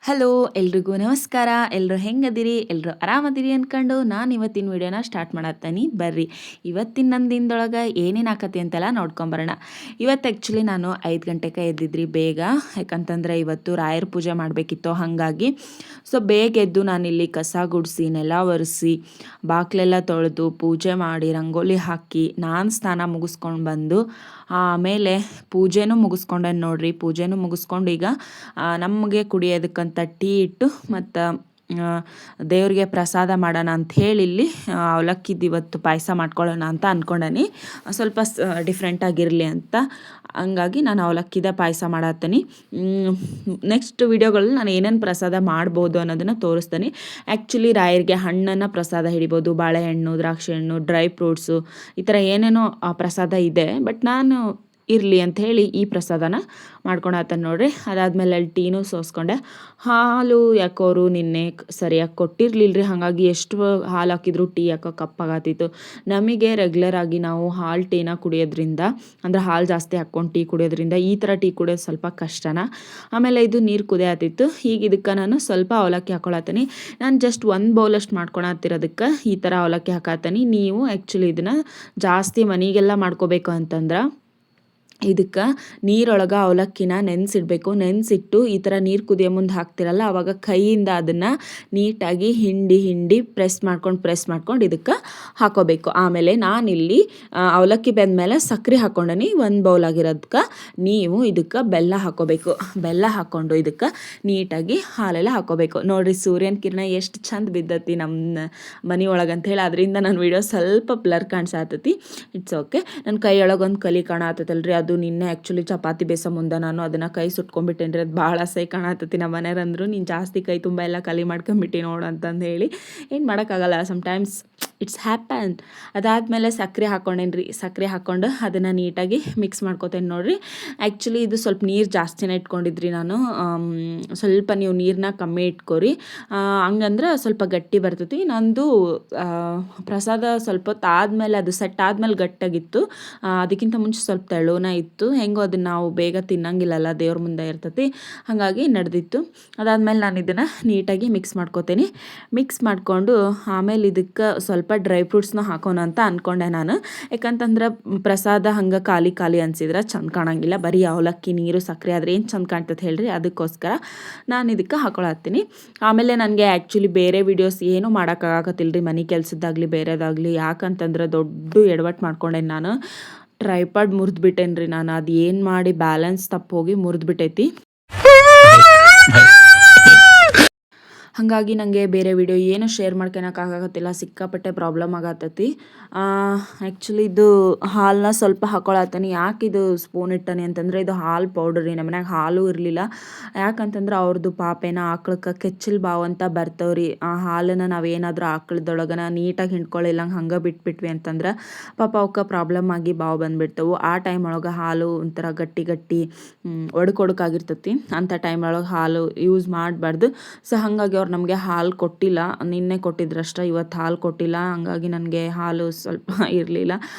Hello ಎಲ್ರಿಗೂ ನಮಸ್ಕಾರ. ಎಲ್ಲರೂ ಹೆಂಗದಿರಿ? ಎಲ್ಲರೂ ಆರಾಮದಿರಿ ಅಂದ್ಕೊಂಡು ನಾನು ಇವತ್ತಿನ ವಿಡಿಯೋನ ಸ್ಟಾರ್ಟ್ ಮಾಡತ್ತೀನಿ. ಬರ್ರಿ ಇವತ್ತಿನ ನನ್ನ ದಿನದೊಳಗೆ ಏನೇನು ಆಕತಿ ಅಂತೆಲ್ಲ ನೋಡ್ಕೊಂಬರೋಣ. ಇವತ್ತು ಆ್ಯಕ್ಚುಲಿ ನಾನು 5 ಗಂಟೆಗೆ ಎದ್ದಿದ್ರಿ ಬೇಗ, ಯಾಕಂತಂದ್ರೆ ಇವತ್ತು ರಾಯರ ಪೂಜೆ ಮಾಡಬೇಕಿತ್ತು. ಹಾಗಾಗಿ ಬೇಗ ಎದ್ದು ನಾನಿಲ್ಲಿ ಕಸ ಗುಡಿಸಿ ನೆಲ ಒರೆಸಿ ಬಾಗಿಲೆಲ್ಲ ತೊಳೆದು ಪೂಜೆ ಮಾಡಿ ರಂಗೋಲಿ ಹಾಕಿ ನಾನು ಸ್ನಾನ ಮುಗಿಸ್ಕೊಂಡು ಬಂದು ಆಮೇಲೆ ಪೂಜೆನೂ ಮುಗಿಸ್ಕೊಂಡೆ ನೋಡ್ರಿ. ಪೂಜೆನೂ ಮುಗಿಸ್ಕೊಂಡು ಈಗ ನಮಗೆ ಕುಡಿಯೋದಕ್ಕಂತ ಟೀ ಇಟ್ಟು ಮತ್ತು ದೇವ್ರಿಗೆ ಪ್ರಸಾದ ಮಾಡೋಣ ಅಂತ ಹೇಳಿ ಇಲ್ಲಿ ಅವಲಕ್ಕಿದ್ದು ಇವತ್ತು ಪಾಯಸ ಮಾಡ್ಕೊಳ್ಳೋಣ ಅಂತ ಅಂದ್ಕೊಂಡೇನಿ. ಸ್ವಲ್ಪ ಡಿಫ್ರೆಂಟಾಗಿರಲಿ ಅಂತ ಹಂಗಾಗಿ ನಾನು ಅವಲಕ್ಕಿದ ಪಾಯಸ ಮಾಡತ್ತೀನಿ. ನೆಕ್ಸ್ಟ್ ವಿಡಿಯೋಗಳಲ್ಲಿ ನಾನು ಏನೇನು ಪ್ರಸಾದ ಮಾಡ್ಬೋದು ಅನ್ನೋದನ್ನು ತೋರಿಸ್ತೀನಿ. ಆ್ಯಕ್ಚುಲಿ ರಾಯರಿಗೆ ಹಣ್ಣನ್ನು ಪ್ರಸಾದ ಹಿಡಿಬೋದು, ಬಾಳೆಹಣ್ಣು, ದ್ರಾಕ್ಷಿ ಹಣ್ಣು, ಡ್ರೈ ಫ್ರೂಟ್ಸು ಈ ಥರ ಏನೇನೋ ಪ್ರಸಾದ ಇದೆ. ಬಟ್ ನಾನು ಇರಲಿ ಅಂಥೇಳಿ ಈ ಪ್ರಸಾದನ ಮಾಡ್ಕೊಳತ್ತೇನೆ ನೋಡ್ರಿ. ಅದಾದಮೇಲೆ ಅಲ್ಲಿ ಟೀನೂ ಸೋಸ್ಕೊಂಡೆ. ಹಾಲು ಯಾಕೋರು ನಿನ್ನೆ ಸರಿಯಾಗಿ ಕೊಟ್ಟಿರಲಿಲ್ಲ, ಹಾಗಾಗಿ ಎಷ್ಟು ಹಾಲು ಹಾಕಿದ್ರು ಟೀ ಯಾಕೋ ಕಪ್ಪಾಗತ್ತಿತ್ತು. ನಮಗೆ ರೆಗ್ಯುಲರಾಗಿ ನಾವು ಹಾಲು ಟೀನ ಕುಡಿಯೋದ್ರಿಂದ, ಅಂದರೆ ಹಾಲು ಜಾಸ್ತಿ ಹಾಕ್ಕೊಂಡು ಟೀ ಕುಡಿಯೋದ್ರಿಂದ ಈ ಥರ ಟೀ ಕುಡಿಯೋದು ಸ್ವಲ್ಪ ಕಷ್ಟನ. ಆಮೇಲೆ ಇದು ನೀರು ಕುದಿಯತ್ತಿತ್ತು. ಈಗ ಇದಕ್ಕೆ ನಾನು ಸ್ವಲ್ಪ ಅವಲಕ್ಕಿ ಹಾಕೊಳತ್ತೀನಿ. ನಾನು ಜಸ್ಟ್ 1 ಬೌಲಷ್ಟು ಮಾಡ್ಕೊಳತ್ತಿರೋದಕ್ಕೆ ಈ ಥರ ಅವಲಕ್ಕಿ ಹಾಕತ್ತೀನಿ. ನೀವು ಆ್ಯಕ್ಚುಲಿ ಇದನ್ನು ಜಾಸ್ತಿ ಮನೆಗೆಲ್ಲ ಮಾಡ್ಕೋಬೇಕು ಅಂತಂದ್ರೆ ಇದಕ್ಕೆ ನೀರೊಳಗೆ ಅವಲಕ್ಕಿನ ನೆನೆಸಿಡ್ಬೇಕು. ನೆನೆಸಿಟ್ಟು ಈ ಥರ ನೀರು ಕುದಿಯೋ ಮುಂದೆ ಹಾಕ್ತಿರಲ್ಲ, ಆವಾಗ ಕೈಯಿಂದ ಅದನ್ನು ನೀಟಾಗಿ ಹಿಂಡಿ ಪ್ರೆಸ್ ಮಾಡ್ಕೊಂಡು ಇದಕ್ಕೆ ಹಾಕೋಬೇಕು. ಆಮೇಲೆ ನಾನಿಲ್ಲಿ ಅವಲಕ್ಕಿ ಬೆಂದಮೇಲೆ ಸಕ್ಕರೆ ಹಾಕ್ಕೊಂಡೀನಿ 1 ಬೌಲ್ ಆಗಿರೋದಕ್ಕೆ. ನೀವು ಇದಕ್ಕೆ ಬೆಲ್ಲ ಹಾಕೋಬೇಕು. ಬೆಲ್ಲ ಹಾಕ್ಕೊಂಡು ಇದಕ್ಕೆ ನೀಟಾಗಿ ಹಾಲೆಲ್ಲ ಹಾಕೋಬೇಕು. ನೋಡಿರಿ ಸೂರ್ಯನ ಕಿರಣ ಎಷ್ಟು ಚಂದ ಬಿದ್ದತಿ ನಮ್ಮ ಮನೆಯೊಳಗೆ ಅಂಥೇಳಿ. ಅದರಿಂದ ನನ್ನ ವಿಡಿಯೋ ಸ್ವಲ್ಪ ಬ್ಲರ್ ಕಾಣಿಸತ್ತೈತಿ. It's okay. ನನ್ನ ಕೈಯೊಳಗೆ ಒಂದು ಕಲಿ ಕಾಣತ್ತಲ್ರಿ, ಅದು ನಿನ್ನೆ ಆ್ಯಕ್ಚುಲಿ ಚಪಾತಿ ಬೇಸೋ ಮುಂದೆ ನಾನು ಅದನ್ನು ಕೈ ಸುಟ್ಕೊಂಡ್ಬಿಟ್ಟೇನಿ ರೀ. ಅದು ಭಾಳ ಅಸಹ್ಯ ಕಾಣತ್ತೈತಿ. ನಮ್ಮ ಮನೆಯವ್ರಂದ್ರು ನೀನು ಜಾಸ್ತಿ ಕೈ ತುಂಬ ಎಲ್ಲ ಕಲಿ ಮಾಡ್ಕೊಂಬಿಟ್ಟು ನೋಡು ಅಂತಂದು ಹೇಳಿ. ಏನು ಮಾಡೋಕ್ಕಾಗಲ್ಲ, ಸಮ್ಟೈಮ್ಸ್ ಇಟ್ಸ್ ಹ್ಯಾಪನ್. ಅದಾದಮೇಲೆ ಸಕ್ಕರೆ ಹಾಕ್ಕೊಂಡೇನಿ ರೀ. ಸಕ್ಕರೆ ಹಾಕ್ಕೊಂಡು ಅದನ್ನು ನೀಟಾಗಿ ಮಿಕ್ಸ್ ಮಾಡ್ಕೊತೇನೆ ನೋಡಿರಿ. ಆ್ಯಕ್ಚುಲಿ ಇದು ಸ್ವಲ್ಪ ನೀರು ಜಾಸ್ತಿನೇ ಇಟ್ಕೊಂಡಿದ್ರಿ ನಾನು. ಸ್ವಲ್ಪ ನೀವು ನೀರನ್ನ ಕಮ್ಮಿ ಇಟ್ಕೊರಿ, ಹಂಗಂದ್ರೆ ಸ್ವಲ್ಪ ಗಟ್ಟಿ ಬರ್ತೈತಿ. ನಂದು ಪ್ರಸಾದ ಸ್ವಲ್ಪ ಹೊತ್ತು ಆದಮೇಲೆ ಅದು ಸೆಟ್ ಆದಮೇಲೆ ಗಟ್ಟಾಗಿತ್ತು. ಅದಕ್ಕಿಂತ ಮುಂಚೆ ಸ್ವಲ್ಪ ತೆಳುನ ಇತ್ತು. ಹೆಂಗೋ ಅದನ್ನು ನಾವು ಬೇಗ ತಿನ್ನಂಗಿಲ್ಲಲ್ಲ, ದೇವ್ರ ಮುಂದೆ ಇರ್ತೈತಿ, ಹಾಗಾಗಿ ನಡೆದಿತ್ತು. ಅದಾದಮೇಲೆ ನಾನು ಇದನ್ನು ನೀಟಾಗಿ ಮಿಕ್ಸ್ ಮಾಡ್ಕೊತೀನಿ. ಮಿಕ್ಸ್ ಮಾಡಿಕೊಂಡು ಆಮೇಲೆ ಇದಕ್ಕೆ ಸ್ವಲ್ಪ ಡ್ರೈ ಫ್ರೂಟ್ಸ್ನ ಹಾಕೋಣ ಅಂತ ಅಂದ್ಕೊಂಡೆ ನಾನು. ಯಾಕಂತಂದ್ರೆ ಪ್ರಸಾದ ಹಂಗೆ ಖಾಲಿ ಅನಿಸಿದ್ರೆ ಚಂದ ಕಾಣಂಗಿಲ್ಲ. ಬರೀ ಅವಲಕ್ಕಿ ನೀರು ಸಕ್ಕರೆ ಆದರೆ ಏನು ಚಂದ ಕಾಣ್ತದೆ ಹೇಳ್ರಿ. ಅದಕ್ಕೋಸ್ಕರ ನಾನು ಇದಕ್ಕೆ ಹಾಕೊಳತ್ತೀನಿ. ಆಮೇಲೆ ನನಗೆ ಆ್ಯಕ್ಚುಲಿ ಬೇರೆ ವಿಡಿಯೋಸ್ ಏನೂ ಮಾಡೋಕ್ಕಾಗತ್ತಿಲ್ಲ ರೀ, ಮನೆ ಕೆಲಸದ್ದಾಗಲಿ ಬೇರೆದಾಗಲಿ. ಯಾಕಂತಂದ್ರೆ ದೊಡ್ಡ ಎಡವಟ್ಟು ಮಾಡ್ಕೊಂಡೇನಿ ನಾನು. ಟ್ರೈಪಾಡ್ ಮುರಿದ್ಬಿಟ್ಟೇನಿ ರೀ ನಾನು. ಅದು ಏನು ಮಾಡಿ ಬ್ಯಾಲೆನ್ಸ್ ತಪ್ಪೋಗಿ ಮುರಿದ್ಬಿಟ್ಟೈತಿ. ಹಾಗಾಗಿ ನನಗೆ ಬೇರೆ ವಿಡಿಯೋ ಏನು ಶೇರ್ ಮಾಡ್ಕೊಳಕ್ಕಾಗತ್ತಿಲ್ಲ, ಸಿಕ್ಕಾಪಟ್ಟೆ ಪ್ರಾಬ್ಲಮ್ ಆಗತ್ತೈತಿ. ಆ್ಯಕ್ಚುಲಿ ಇದು ಹಾಲನ್ನ ಸ್ವಲ್ಪ ಹಾಕೊಳತ್ತೀನಿ. ಯಾಕೆ ಇದು ಸ್ಪೂನ್ ಇಟ್ಟನಿ ಅಂತಂದರೆ ಇದು ಹಾಲು ಪೌಡರ್ ರೀ. ನಮ್ಮ ಮನ್ಯಾಗ ಹಾಲು ಇರಲಿಲ್ಲ. ಯಾಕಂತಂದ್ರೆ ಅವ್ರದ್ದು ಪಾಪೇನ ಆಕಳಕ್ಕೆ ಕೆಚ್ಚಲು ಬಾವು ಅಂತ ಬರ್ತವ್ರಿ. ಆ ಹಾಲನ್ನು ನಾವೇನಾದರೂ ಆಕಳದೊಳಗನ ನೀಟಾಗಿ ಹಿಂಡ್ಕೊಳ್ಳಿಲ್ಲ ಹಂಗೆ ಬಿಟ್ಬಿಟ್ವಿ ಅಂತಂದ್ರೆ ಪಾಪ ಅವಕ್ಕೆ ಪ್ರಾಬ್ಲಮ್ ಆಗಿ ಬಾವು ಬಂದುಬಿಡ್ತವು. ಆ ಟೈಮ್ ಒಳಗೆ ಹಾಲು ಒಂಥರ ಗಟ್ಟಿ ಒಡಕೊಡಕಾಗಿರ್ತೈತಿ. ಅಂಥ ಟೈಮ್ ಒಳಗೆ ಹಾಲು ಯೂಸ್ ಮಾಡಬಾರ್ದು. ಸೊ ಹಾಗಾಗಿ ಅವ್ರು ನಮಗೆ ಹಾಲು ಕೊಟ್ಟಿಲ್ಲ. ನಿನ್ನೆ ಕೊಟ್ಟಿದ್ರಷ್ಟೇ, ಇವತ್ತು ಹಾಲು ಕೊಟ್ಟಿಲ್ಲ. ಹಂಗಾಗಿ ನನಗೆ ಹಾಲು ಸ್ವಲ್ಪ ಇರಲಿಲ್ಲ.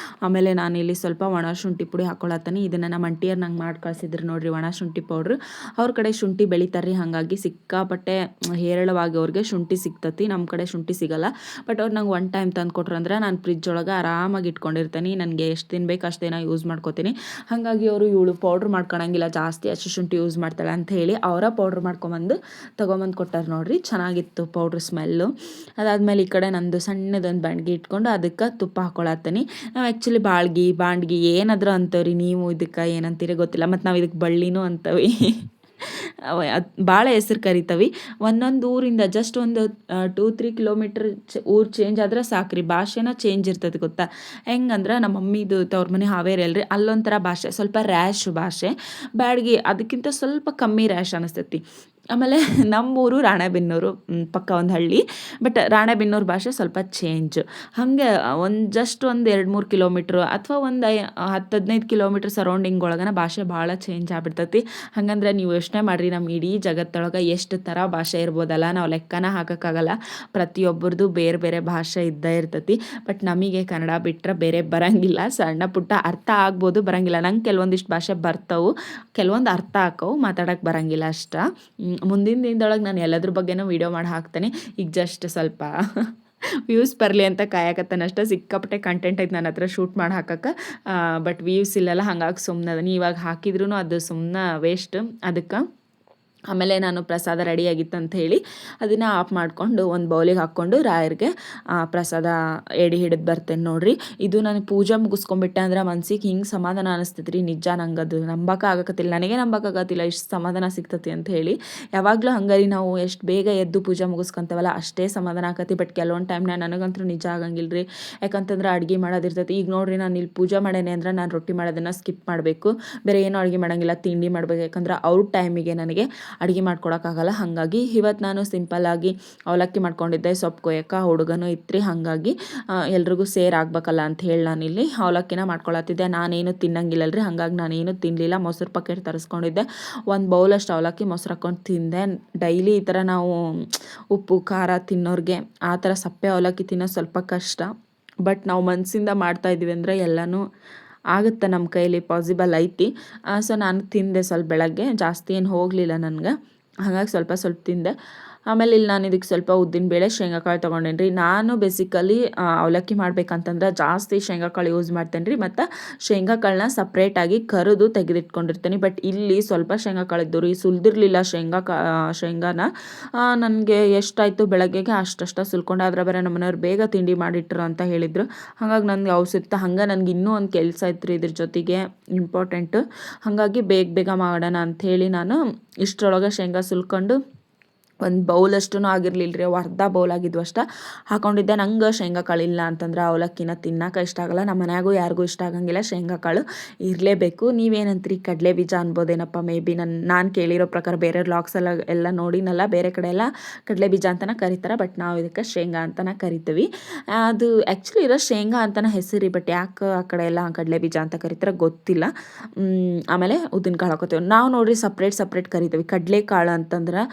ಆಮೇಲೆ ನಾನಿಲ್ಲಿ ಸ್ವಲ್ಪ ಒಣ ಶುಂಠಿ ಪುಡಿ ಹಾಕ್ಕೊಳತ್ತೀನಿ. ಇದನ್ನು ನಮ್ಮ ಅಂಟಿಯರು ನಂಗೆ ಮಾಡಿ ಕಳಿಸಿದ್ರು ನೋಡಿರಿ, ಒಣ ಶುಂಠಿ ಪೌಡ್ರು. ಅವ್ರ ಕಡೆ ಶುಂಠಿ ಬೆಳಿತಾರೆ, ಹಾಗಾಗಿ ಸಿಕ್ಕಾಪಟ್ಟೆ ಹೇರಳವಾಗಿ ಅವ್ರಿಗೆ ಶುಂಠಿ ಸಿಗ್ತತಿ. ನಮ್ಮ ಕಡೆ ಶುಂಠಿ ಸಿಗಲ್ಲ. ಬಟ್ ಅವ್ರು ನಂಗೆ 1 ಟೈಮ್ ತಂದು ಕೊಟ್ರು ಅಂದ್ರೆ ನಾನು ಫ್ರಿಜ್ ಒಳಗೆ ಆರಾಮಾಗಿ ಇಟ್ಕೊಂಡಿರ್ತೀನಿ. ನನಗೆ ಎಷ್ಟು ದಿನ ಬೇಕು ಅಷ್ಟು ದಿನ ಯೂಸ್ ಮಾಡ್ಕೋತೀನಿ. ಹಾಗಾಗಿ ಅವರು ಇವಳು ಪೌಡ್ರ್ ಮಾಡ್ಕೊಳಂಗಿಲ್ಲ, ಜಾಸ್ತಿ ಹಸಿ ಶುಂಠಿ ಯೂಸ್ ಮಾಡ್ತಾಳೆ ಅಂತ ಹೇಳಿ ಅವರ ಪೌಡ್ರ್ ಮಾಡ್ಕೊಂಬಂದು ತೊಗೊಂಬಂದು ಕೊಟ್ಟಾರೆ ನೋಡಿರಿ. ಚೆನ್ನಾಗಿತ್ತು ಪೌಡ್ರ್ ಸ್ಮೆಲ್ಲು. ಅದಾದಮೇಲೆ ಈ ಕಡೆ ನಂದು ಸಣ್ಣದೊಂದು ಬಾಂಡ್ಗೆ ಇಟ್ಕೊಂಡು ಅದಕ್ಕೆ ತುಪ್ಪ ಹಾಕ್ಕೊಳತ್ತೀನಿ. ನಾವು ಆ್ಯಕ್ಚುಲಿ ಬಾಂಡ್ಗಿ ಏನಾದರೂ ಅಂತವ್ರಿ, ನೀವು ಇದಕ್ಕೆ ಏನಂತೀರಿ ಗೊತ್ತಿಲ್ಲ. ಮತ್ತು ನಾವು ಇದಕ್ಕೆ ಬಳ್ಳಿನೂ ಅಂತವಿ. ಅದು ಭಾಳ ಹೆಸ್ರು ಕರಿತವಿ. ಒಂದೊಂದು ಊರಿಂದ ಜಸ್ಟ್ ಒಂದು 2-3 ಕಿಲೋಮೀಟ್ರ್ ಊರು ಚೇಂಜ್ ಆದರೆ ಸಾಕ್ರಿ, ಭಾಷೆನ ಚೇಂಜ್ ಇರ್ತದೆ ಗೊತ್ತಾ. ಹೆಂಗಂದ್ರೆ ನಮ್ಮ ಮಮ್ಮಿದು ತವ್ರ ಮನೆ ಹಾವೇರಿ ಅಲ್ರಿ, ಅಲ್ಲೊಂಥರ ಭಾಷೆ ಸ್ವಲ್ಪ ರ್ಯಾಶ್ ಭಾಷೆ. ಬ್ಯಾಡ್ಗಿ ಅದಕ್ಕಿಂತ ಸ್ವಲ್ಪ ಕಮ್ಮಿ ರ್ಯಾಶ್ ಅನಿಸ್ತೈತಿ. ಆಮೇಲೆ ನಮ್ಮೂರು ರಾಣೆಬೆನ್ನೂರು, ಪಕ್ಕ ಒಂದು ಹಳ್ಳಿ. ಬಟ್ ರಾಣೆಬೆನ್ನೂರು ಭಾಷೆ ಸ್ವಲ್ಪ ಚೇಂಜ್. ಹಾಗೆ ಜಸ್ಟ್ ಒಂದು 2-3 ಕಿಲೋಮೀಟ್ರು ಅಥವಾ ಒಂದು 10-15 ಕಿಲೋಮೀಟ್ರ್ ಸರೌಂಡಿಂಗ್ ಒಳಗನ ಭಾಷೆ ಭಾಳ ಚೇಂಜ್ ಆಗ್ಬಿಡ್ತೈತಿ. ಹಾಗಂದ್ರೆ ನೀವು ಯೋಚನೆ ಮಾಡಿರಿ, ನಮ್ಮ ಇಡೀ ಜಗತ್ತೊಳಗೆ ಎಷ್ಟು ಥರ ಭಾಷೆ ಇರ್ಬೋದಲ್ಲ, ನಾವು ಲೆಕ್ಕನ ಹಾಕೋಕ್ಕಾಗಲ್ಲ. ಪ್ರತಿಯೊಬ್ಬರದು ಬೇರೆ ಬೇರೆ ಭಾಷೆ ಇದ್ದೇ ಇರ್ತೈತಿ. ಬಟ್ ನಮಗೆ ಕನ್ನಡ ಬಿಟ್ಟರೆ ಬೇರೆ ಬರೋಂಗಿಲ್ಲ. ಸಣ್ಣ ಪುಟ್ಟ ಅರ್ಥ ಆಗ್ಬೋದು, ಬರೋಂಗಿಲ್ಲ. ನಂಗೆ ಕೆಲವೊಂದಿಷ್ಟು ಭಾಷೆ ಬರ್ತವೆ, ಕೆಲವೊಂದು ಅರ್ಥ ಆಕವು, ಮಾತಾಡೋಕ್ಕೆ ಬರೋಂಗಿಲ್ಲ ಅಷ್ಟ. ಮುಂದಿನ ದಿನದೊಳಗೆ ನಾನು ಎಲ್ಲದ್ರ ಬಗ್ಗೆನೂ ವೀಡಿಯೋ ಮಾಡಿ ಹಾಕ್ತೇನೆ. ಈಗ ಜಸ್ಟ್ ಸ್ವಲ್ಪ ವ್ಯೂಸ್ ಬರಲಿ ಅಂತ ಕಾಯಕತ್ತಾನ ಅಷ್ಟೇ. ಸಿಕ್ಕಾಪಟ್ಟೆ ಕಂಟೆಂಟ್ ಐತೆ ನನ್ನ ಹತ್ರ ಶೂಟ್ ಮಾಡಿ ಹಾಕಕ್ಕೆ, ಬಟ್ ವ್ಯೂಸ್ ಇಲ್ಲಲ್ಲ, ಹಂಗಾಗಿ ಸುಮ್ಮನೆ ಅದನ್ನು ಇವಾಗ ಹಾಕಿದ್ರೂ ಅದು ಸುಮ್ಮನೆ ವೇಸ್ಟ್. ಅದಕ್ಕೆ ಆಮೇಲೆ ನಾನು ಪ್ರಸಾದ ರೆಡಿಯಾಗಿತ್ತು ಅಂತ ಹೇಳಿ ಅದನ್ನು ಆಫ್ ಮಾಡಿಕೊಂಡು ಒಂದು ಬೌಲಿಗೆ ಹಾಕ್ಕೊಂಡು ರಾಯರಿಗೆ ಪ್ರಸಾದ ಎಡೆ ಹಿಡಿದು ಬರ್ತೇನೆ ನೋಡಿರಿ. ಇದು ನಾನು ಪೂಜೆ ಮುಗಿಸ್ಕೊಂಬಿಟ್ಟೆ ಅಂದ್ರೆ ಮನ್ಸಿಗೆ ಹಿಂಗೆ ಸಮಾಧಾನ ಅನಿಸ್ತೈತೆ ರೀ. ನಿಜ ನಂಗೆ ಅದು ನಂಬಕ್ಕಾಗತ್ತಿಲ್ಲ, ನನಗೆ ನಂಬಕ್ಕಾಗತ್ತಿಲ್ಲ ಇಷ್ಟು ಸಮಾಧಾನ ಸಿಗ್ತತಿ ಅಂತ ಹೇಳಿ. ಯಾವಾಗಲೂ ಹಂಗಾರಿ ನಾವು ಎಷ್ಟು ಬೇಗ ಎದ್ದು ಪೂಜೆ ಮುಗಿಸ್ಕೊಂತೇವಲ್ಲ ಅಷ್ಟೇ ಸಮಾಧಾನ ಆಕತಿ. ಬಟ್ ಕೆಲವೊಂದು ಟೈಮ್ನಾಗ ನನಗಂತೂ ನಿಜ ಆಗಂಗಿಲ್ಲ ರೀ. ಯಾಕಂತಂದ್ರೆ ಅಡುಗೆ ಮಾಡೋದಿರ್ತೈತಿ. ಈಗ ನೋಡಿರಿ ನಾನು ಇಲ್ಲಿ ಪೂಜೆ ಮಾಡೇನೆ ಅಂದ್ರೆ ನಾನು ರೊಟ್ಟಿ ಮಾಡೋದನ್ನು ಸ್ಕಿಪ್ ಮಾಡಬೇಕು, ಬೇರೆ ಏನೂ ಅಡುಗೆ ಮಾಡೋಂಗಿಲ್ಲ, ತಿಂಡಿ ಮಾಡಬೇಕು. ಯಾಕಂದ್ರೆ ಅವ್ರ ಟೈಮಿಗೆ ನನಗೆ ಅಡುಗೆ ಮಾಡ್ಕೊಳಕ್ಕಾಗಲ್ಲ. ಹಾಗಾಗಿ ಇವತ್ತು ನಾನು ಸಿಂಪಲ್ಲಾಗಿ ಅವಲಕ್ಕಿ ಮಾಡ್ಕೊಂಡಿದ್ದೆ. ಸೊಪ್ಪು ಕೊಯ್ಯಕ್ಕೆ ಹುಡುಗನೂ ಇತ್ತು ರೀ, ಹಾಗಾಗಿ ಎಲ್ರಿಗೂ ಸೇರ್ ಆಗ್ಬೇಕಲ್ಲ ಅಂತ ಹೇಳಿ ನಾನಿಲ್ಲಿ ಅವಲಕ್ಕಿನ ಮಾಡ್ಕೊಳತ್ತಿದ್ದೆ. ನಾನೇನು ತಿನ್ನಂಗಿಲ್ಲಲ್ರಿ, ಹಾಗಾಗಿ ನಾನೇನು ತಿನ್ನಲಿಲ್ಲ. ಮೊಸರು ಪ್ಯಾಕೆಟ್ ತರಿಸ್ಕೊಂಡಿದ್ದೆ, ಒಂದು ಬೌಲಷ್ಟು ಅವಲಕ್ಕಿ ಮೊಸರು ಹಾಕ್ಕೊಂಡು ತಿಂದೆ. ಡೈಲಿ ಈ ಥರ ನಾವು ಉಪ್ಪು ಖಾರ ತಿನ್ನೋರಿಗೆ ಆ ಥರ ಸಪ್ಪೆ ಅವಲಕ್ಕಿ ತಿನ್ನೋದು ಸ್ವಲ್ಪ ಕಷ್ಟ. ಬಟ್ ನಾವು ಮನಸ್ಸಿಂದ ಮಾಡ್ತಾಯಿದ್ದೀವಿ ಅಂದರೆ ಎಲ್ಲನೂ ಆಗುತ್ತೆ, ನಮ್ಮ ಕೈಲಿ ಪಾಸಿಬಲ್ ಐತಿ. ಸೊ ನಾನು ತಿಂದೆ ಸ್ವಲ್ಪ ಬೆಳಗ್ಗೆ, ಜಾಸ್ತಿ ಏನು ಹೋಗಲಿಲ್ಲ ನನಗೆ, ಹಾಗಾಗಿ ಸ್ವಲ್ಪ ತಿಂದೆ. ಆಮೇಲೆ ಇಲ್ಲಿ ನಾನು ಇದಕ್ಕೆ ಸ್ವಲ್ಪ ಉದ್ದಿನಬೇಳೆ ಶೇಂಗಾಕಾಳು ತೊಗೊಂಡೇನಿ ರೀ. ನಾನು ಬೇಸಿಕಲಿ ಅವಲಕ್ಕಿ ಮಾಡ್ಬೇಕಂತಂದ್ರೆ ಜಾಸ್ತಿ ಶೇಂಗಾಕಾಳು ಯೂಸ್ ಮಾಡ್ತೇನೆ ರೀ, ಮತ್ತು ಶೇಂಗಾಕಾಳನ್ನ ಸಪ್ರೇಟಾಗಿ ಕರಿದು ತೆಗೆದಿಟ್ಕೊಂಡಿರ್ತೇನೆ. ಬಟ್ ಇಲ್ಲಿ ಸ್ವಲ್ಪ ಶೇಂಗಾಕಾಳು ಇದ್ದು ರೀ, ಸುಲಿದಿರಲಿಲ್ಲ ಶೇಂಗಾನ. ನನಗೆ ಎಷ್ಟಾಯಿತು ಬೆಳಗ್ಗೆಗೆ ಅಷ್ಟಷ್ಟು ಸುಲ್ಕೊಂಡು, ಆದರೆ ಬೇರೆ ನಮ್ಮ ಮನೆಯವ್ರು ಬೇಗ ತಿಂಡಿ ಮಾಡಿಟ್ರು ಅಂತ ಹೇಳಿದರು. ಹಾಗಾಗಿ ನನಗೆ ಅವಸತ್ತು, ಹಂಗೆ ನನಗೆ ಇನ್ನೂ ಒಂದು ಕೆಲಸ ಇತ್ತು ರೀ ಇದ್ರ ಜೊತೆಗೆ ಇಂಪಾರ್ಟೆಂಟು. ಹಾಗಾಗಿ ಬೇಗ ಮಾಡೋಣ ಅಂಥೇಳಿ ನಾನು ಇಷ್ಟರೊಳಗೆ ಶೇಂಗಾ ಸುಲ್ಕೊಂಡು ಒಂದು ಬೌಲಷ್ಟು ಆಗಿರಲಿಲ್ಲ ರೀ, ಅರ್ಧ ಬೌಲ್ ಆಗಿದ್ವು ಅಷ್ಟೇ ಹಾಕೊಂಡಿದ್ದೆ. ನಂಗೆ ಶೇಂಗಾ ಕಾಳು ಇಲ್ಲ ಅಂತಂದ್ರೆ ಅವಲಕ್ಕಿನ ತಿನ್ನೋಕೆ ಇಷ್ಟ ಆಗಲ್ಲ. ನಮ್ಮ ಮನ್ಯಾಗೂ ಯಾರಿಗೂ ಇಷ್ಟ ಆಗಂಗಿಲ್ಲ, ಶೇಂಗಾ ಕಾಳು ಇರಲೇಬೇಕು. ನೀವೇನಂತೀರಿ? ಕಡಲೆ ಬೀಜ ಅನ್ಬೋದೇನಪ್ಪ ಮೇ ಬಿ. ನಾನು ಕೇಳಿರೋ ಪ್ರಕಾರ ಬೇರೆ ವ್ಲಾಗ್ಸ್ ಎಲ್ಲ ನೋಡಿನಲ್ಲ, ಬೇರೆ ಕಡೆ ಎಲ್ಲ ಕಡಲೆ ಬೀಜ ಅಂತಲೇ ಕರೀತಾರೆ, ಬಟ್ ನಾವು ಇದಕ್ಕೆ ಶೇಂಗಾ ಅಂತಲೇ ಕರಿತೀವಿ. ಅದು ಆ್ಯಕ್ಚುಲಿ ಇರೋ ಶೇಂಗಾ ಅಂತಲೇ ಹೆಸರು, ಬಟ್ ಯಾಕೆ ಆ ಕಡೆ ಎಲ್ಲ ಕಡಲೆ ಬೀಜ ಅಂತ ಕರೀತಾರೆ ಗೊತ್ತಿಲ್ಲ. ಆಮೇಲೆ ಉದ್ದಿನ ಕಾಳು ಹಾಕೋತೀವಿ ನಾವು ನೋಡಿರಿ, ಸಪ್ರೇಟ್ ಕರಿತೀವಿ. ಕಡಲೆಕಾಳು ಅಂತಂದ್ರೆ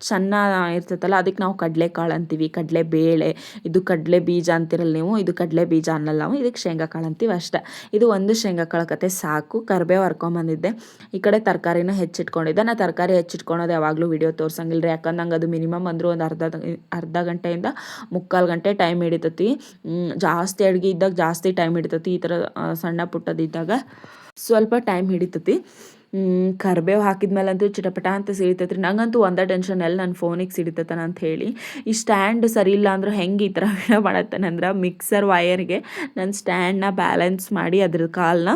ಸಣ್ಣ ಇರ್ತೈತಲ್ಲ, ಅದಕ್ಕೆ ನಾವು ಕಡಲೆಕಾಳು ಅಂತೀವಿ. ಕಡಲೆ ಬೇಳೆ, ಇದು ಕಡಲೆ ಬೀಜ ಅಂತಿರಲ್ಲ ನೀವು, ಇದು ಕಡಲೆ ಬೀಜ ಅನ್ನಲ್ಲ ನಾವು, ಇದಕ್ಕೆ ಶೇಂಗಾ ಕಾಳು ಅಂತೀವಿ ಅಷ್ಟೇ. ಇದು ಒಂದು ಶೇಂಗಾ ಕಾಳು ಕತೆ ಸಾಕು. ಕರಿಬೇವು ಹರ್ಕೊಂಬಂದಿದ್ದೆ. ಈ ಕಡೆ ತರಕಾರಿನ ಹೆಚ್ಚಿಟ್ಕೊಂಡಿದ್ದೆ. ನಾ ತರಕಾರಿ ಹೆಚ್ಚಿಟ್ಕೊಳೋದು ಯಾವಾಗಲೂ ವಿಡಿಯೋ ತೋರ್ಸಂಗಿಲ್ಲ ರೀ, ಯಾಕಂದ್ರೆ ನಂಗೆ ಅದು ಮಿನಿಮಮ್ ಅಂದರೂ ಒಂದು ಅರ್ಧ ಗಂಟೆಯಿಂದ 3/4 ಗಂಟೆ ಟೈಮ್ ಹಿಡಿತೈತಿ. ಜಾಸ್ತಿ ಅಡುಗೆ ಇದ್ದಾಗ ಜಾಸ್ತಿ ಟೈಮ್ ಹಿಡಿತೈತಿ. ಈ ಥರ ಸಣ್ಣ ಪುಟ್ಟದಿದ್ದಾಗ ಸ್ವಲ್ಪ ಟೈಮ್ ಹಿಡಿತೈತಿ. ಕರಿಬೇವು ಹಾಕಿದ್ಮೇಲಂತೂ ಚಿಟಪಟ ಅಂತ ಸಿಡಿತೈತ್ರಿ. ನಂಗಂತೂ ಒಂದೇ ಟೆನ್ಷನ್, ಎಲ್ಲ ನನ್ನ ಫೋನಿಗೆ ಸಿಡಿತೈತನ ಅಂತ ಹೇಳಿ. ಈ ಸ್ಟ್ಯಾಂಡ್ ಸರಿ ಇಲ್ಲ ಅಂದ್ರೆ ಹೆಂಗೆ ಈ ಥರ ವಿಡಿಯೋ ಮಾಡತ್ತೇನಂದ್ರೆ, ಮಿಕ್ಸರ್ ವಯರ್ಗೆ ನನ್ನ ಸ್ಟ್ಯಾಂಡನ್ನ ಬ್ಯಾಲೆನ್ಸ್ ಮಾಡಿ ಅದ್ರ ಕಾಲನ್ನ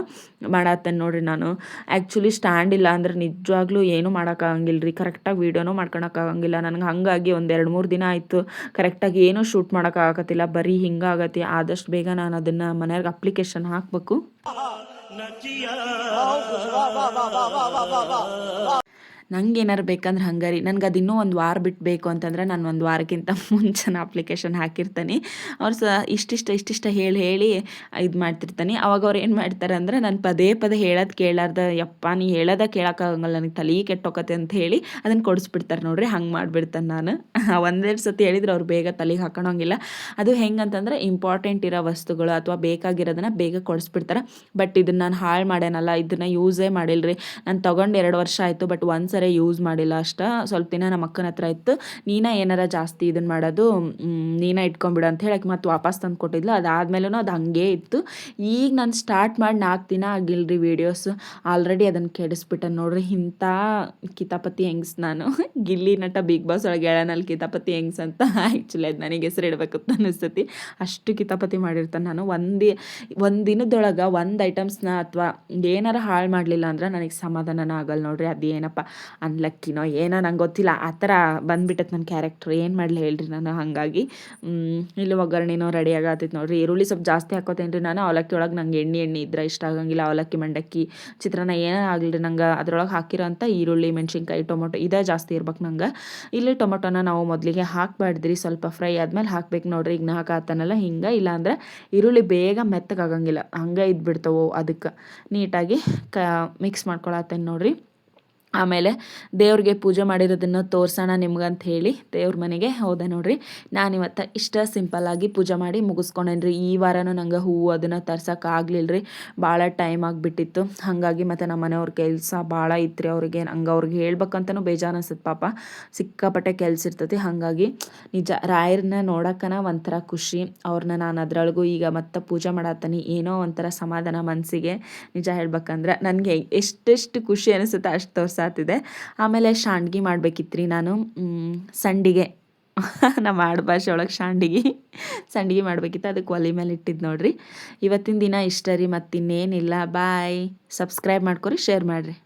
ಮಾಡತ್ತೇನೆ ನೋಡಿರಿ ನಾನು. ಆ್ಯಕ್ಚುಲಿ ಸ್ಟ್ಯಾಂಡ್ ಇಲ್ಲ ಅಂದ್ರೆ ನಿಜವಾಗ್ಲೂ ಏನೂ ಮಾಡೋಕ್ಕಾಗಂಗಿಲ್ಲ ರೀ, ಕರೆಕ್ಟಾಗಿ ವೀಡಿಯೋನೂ ಮಾಡ್ಕೊಳಕ್ಕಾಗಂಗಿಲ್ಲ ನನಗೆ. ಹಾಗಾಗಿ ಒಂದು 2-3 ದಿನ ಆಯಿತು ಕರೆಕ್ಟಾಗಿ ಏನೂ ಶೂಟ್ ಮಾಡೋಕ್ಕಾಗತ್ತಿಲ್ಲ, ಬರೀ ಹಿಂಗಾಗತ್ತೆ. ಆದಷ್ಟು ಬೇಗ ನಾನು ಅದನ್ನು ಮನೆಯಾಗ ಅಪ್ಲಿಕೇಶನ್ ಹಾಕಬೇಕು. ನಂಗೆ ಏನಾರು ಬೇಕಂದ್ರೆ ಹಂಗಾರಿ, ನನಗೆ ಅದು ಇನ್ನೂ ಒಂದು ವಾರ ಬಿಟ್ಟು ಬೇಕು ಅಂತಂದ್ರೆ ನಾನು ಒಂದು ವಾರಕ್ಕಿಂತ ಮುಂಚೆನ ಅಪ್ಲಿಕೇಶನ್ ಹಾಕಿರ್ತೀನಿ. ಅವ್ರು ಇಷ್ಟಿಷ್ಟ ಹೇಳಿ ಇದು ಮಾಡ್ತಿರ್ತಾನೆ. ಅವಾಗ ಅವ್ರು ಏನು ಮಾಡ್ತಾರೆ ಅಂದರೆ, ನಾನು ಪದೇ ಹೇಳೋದು ಕೇಳಾರ್ದ, ಯಪ್ಪ ನೀ ಹೇಳೋದ ಕೇಳೋಕ್ಕಾಗಂಗಲ್ಲ, ನನಗೆ ತಲೆ ಕೆಟ್ಟೋಕತ್ತೆ ಅಂತ ಹೇಳಿ ಅದನ್ನು ಕೊಡಿಸ್ಬಿಡ್ತಾರೆ ನೋಡ್ರಿ. ಹಂಗೆ ಮಾಡಿಬಿಡ್ತಾನೆ ನಾನು. ಒಂದೆರಡು ಸತಿ ಹೇಳಿದ್ರೆ ಅವ್ರು ಬೇಗ ತಲೆಗೆ ಹಾಕೋಣಂಗಿಲ್ಲ. ಅದು ಹೆಂಗಂತಂದ್ರೆ ಇಂಪಾರ್ಟೆಂಟ್ ಇರೋ ವಸ್ತುಗಳು ಅಥವಾ ಬೇಕಾಗಿರೋದನ್ನ ಬೇಗ ಕೊಡಿಸ್ಬಿಡ್ತಾರೆ. ಬಟ್ ಇದನ್ನು ನಾನು ಹಾಳು ಮಾಡೇನಲ್ಲ, ಇದನ್ನು ಯೂಸೇ ಮಾಡಿಲ್ಲ ರೀ. ನಾನು ತೊಗೊಂಡು 2 ವರ್ಷ ಆಯಿತು, ಬಟ್ ಒಂದು ಸರಿ ಯೂಸ್ ಮಾಡಿಲ್ಲ ಅಷ್ಟ. ಸ್ವಲ್ಪ ದಿನ ನಮ್ಮ ಅಕ್ಕನ ಹತ್ರ ಇತ್ತು, ನೀನೇ ಏನಾರ ಜಾಸ್ತಿ ಇದನ್ನು ಮಾಡೋದು ನೀನೇ ಇಟ್ಕೊಂಬಿಡು ಅಂತ ಹೇಳಕ್ಕೆ ಮತ್ತೆ ವಾಪಸ್ ತಂದು ಕೊಟ್ಟಿದ್ಲು. ಅದಾದ್ಮೇಲೂ ಅದು ಹಂಗೆ ಇತ್ತು. ಈಗ ನಾನು ಸ್ಟಾರ್ಟ್ ಮಾಡಿ 4 ದಿನ ಆಗಿಲ್ರಿ ವೀಡಿಯೋಸ್, ಆಲ್ರೆಡಿ ಅದನ್ನು ಕೆಡಿಸ್ಬಿಟ್ಟೆ ನೋಡ್ರಿ. ಇಂಥ ಕಿತಾಪತಿ ಹೆಂಗ್ಸ್ ನಾನು. ಗಿಲ್ಲಿ ನಟ ಬಿಗ್ ಬಾಸ್ ಒಳಗೆ ಹೇಳನಲ್ಲಿ ಕಿತಾಪತಿ ಹೆಂಗ್ಸ್ ಅಂತ. ಆ್ಯಕ್ಚುಲಿ ಅದು ನನಗೆ ಹೆಸರು ಇಡಬೇಕಂತ ಅನಿಸ್ತತಿ, ಅಷ್ಟು ಕಿತಾಪತಿ ಮಾಡಿರ್ತಾನೆ ನಾನು. ಒಂದು ದಿನದೊಳಗೆ ಒಂದು ಐಟಮ್ಸ್ನ ಅಥವಾ ಏನಾರ ಹಾಳು ಮಾಡಲಿಲ್ಲ ಅಂದ್ರೆ ನನಗೆ ಸಮಾಧಾನನ ಆಗಲ್ಲ ನೋಡ್ರಿ. ಅದೇನಪ್ಪ ಅನ್ಲಕ್ಕಿನೋ ಏನೋ ನಂಗೆ ಗೊತ್ತಿಲ್ಲ, ಆ ಥರ ಬಂದುಬಿಟ್ಟೈತೆ ನನ್ನ ಕ್ಯಾರೆಕ್ಟ್ರ್. ಏನು ಮಾಡಲಿ ಹೇಳ್ರಿ ನಾನು. ಹಾಗಾಗಿ ಇಲ್ಲಿ ಒಗ್ಗರಣೆನೋ ರೆಡಿ ಆಗತ್ತೈತೆ ನೋಡ್ರಿ. ಈರುಳ್ಳಿ ಸ್ವಲ್ಪ ಜಾಸ್ತಿ ಹಾಕೋತೇನೆ ರೀ ನಾನು. ಅವಲಕ್ಕಿ ಒಳಗೆ ನಂಗೆ ಎಣ್ಣೆ ಇದ್ರೆ ಇಷ್ಟ ಆಗಂಗಿಲ್ಲ. ಅವಲಕ್ಕಿ, ಮಂಡಕ್ಕಿ, ಚಿತ್ರಾನ್ನ ಏನೇ ಆಗಲಿ ನಂಗೆ ಅದ್ರೊಳಗೆ ಹಾಕಿರೋಂಥ ಈರುಳ್ಳಿ, ಮೆಣಸಿನ್ಕಾಯಿ, ಟೊಮೊಟೊ ಇದೇ ಜಾಸ್ತಿ ಇರ್ಬೇಕು ನಂಗೆ. ಇಲ್ಲಿ ಟೊಮೊಟೊನ ನಾವು ಮೊದಲಿಗೆ ಹಾಕಬಾರ್ದ್ರಿ, ಸ್ವಲ್ಪ ಫ್ರೈ ಆದ್ಮೇಲೆ ಹಾಕ್ಬೇಕು ನೋಡ್ರಿ. ಈಗ ನಾ ಹಾಕತ್ತನಲ್ಲ ಹಿಂಗೆ, ಇಲ್ಲಾಂದ್ರೆ ಈರುಳ್ಳಿ ಬೇಗ ಮೆತ್ತಗಾಗಂಗಿಲ್ಲ, ಹಂಗೆ ಇದ್ಬಿಡ್ತಾವೆ. ಅದಕ್ಕೆ ನೀಟಾಗಿ ಮಿಕ್ಸ್ ಮಾಡ್ಕೊಳತ್ತೇನೆ ನೋಡ್ರಿ. ಆಮೇಲೆ ದೇವ್ರಿಗೆ ಪೂಜೆ ಮಾಡಿರೋದನ್ನು ತೋರ್ಸೋಣ ನಿಮ್ಗಂತ ಹೇಳಿ ದೇವ್ರ ಮನೆಗೆ ಹೋದೆ ನೋಡ್ರಿ. ನಾನಿವತ್ತು ಇಷ್ಟ ಸಿಂಪಲ್ಲಾಗಿ ಪೂಜೆ ಮಾಡಿ ಮುಗಿಸ್ಕೊಂಡೇನ್ರಿ. ಈ ವಾರನೂ ನಂಗೆ ಹೂವು ಅದನ್ನು ತರ್ಸೋಕ್ಕಾಗಲಿಲ್ಲ ರೀ, ಭಾಳ ಟೈಮ್ ಆಗಿಬಿಟ್ಟಿತ್ತು. ಹಾಗಾಗಿ ಮತ್ತು ನಮ್ಮ ಮನೆಯವ್ರ ಕೆಲಸ ಭಾಳ ಇತ್ತು ಅವ್ರಿಗೆ. ಅವ್ರಿಗೆ ಹೇಳ್ಬೇಕಂತನೂ ಬೇಜಾರು ಅನ್ಸುತ್ತೆ ಪಾಪ, ಸಿಕ್ಕಾಪಟ್ಟೆ ಕೆಲಸ ಇರ್ತೈತಿ. ಹಾಗಾಗಿ ನಿಜ ರಾಯರನ್ನ ನೋಡೋಕ್ಕನ ಒಂಥರ ಖುಷಿ. ಅವ್ರನ್ನ ನಾನು ಅದರೊಳಗೂ ಈಗ ಮತ್ತೆ ಪೂಜೆ ಮಾಡತ್ತೀನಿ, ಏನೋ ಒಂಥರ ಸಮಾಧಾನ ಮನಸ್ಸಿಗೆ. ನಿಜ ಹೇಳ್ಬೇಕಂದ್ರೆ ನನಗೆ ಎಷ್ಟೆಷ್ಟು ಖುಷಿ ಅನಿಸುತ್ತೆ ಅಷ್ಟು ತೋರ್ಸಾತಿದೆ. ಆಮೇಲೆ ಶಾಂಡ್ಗಿ ಮಾಡ್ಬೇಕಿತ್ತು ರೀ ನಾನು, ಸಂಡಿಗೆ ನಮ್ಮ ಆಡುಭಾಷೆ ಒಳಗೆ ಸಂಡಿಗೆ ಮಾಡ್ಬೇಕಿತ್ತು. ಅದಕ್ಕೆ ಒಲೆ ಮೇಲೆ ಇಟ್ಟಿದ್ದು ನೋಡ್ರಿ. ಇವತ್ತಿನ ದಿನ ಇಷ್ಟ ರೀ, ಮತ್ತಿನ್ನೇನಿಲ್ಲ. ಬಾಯ್. ಸಬ್ಸ್ಕ್ರೈಬ್ ಮಾಡ್ಕೊರಿ, ಶೇರ್ ಮಾಡಿರಿ.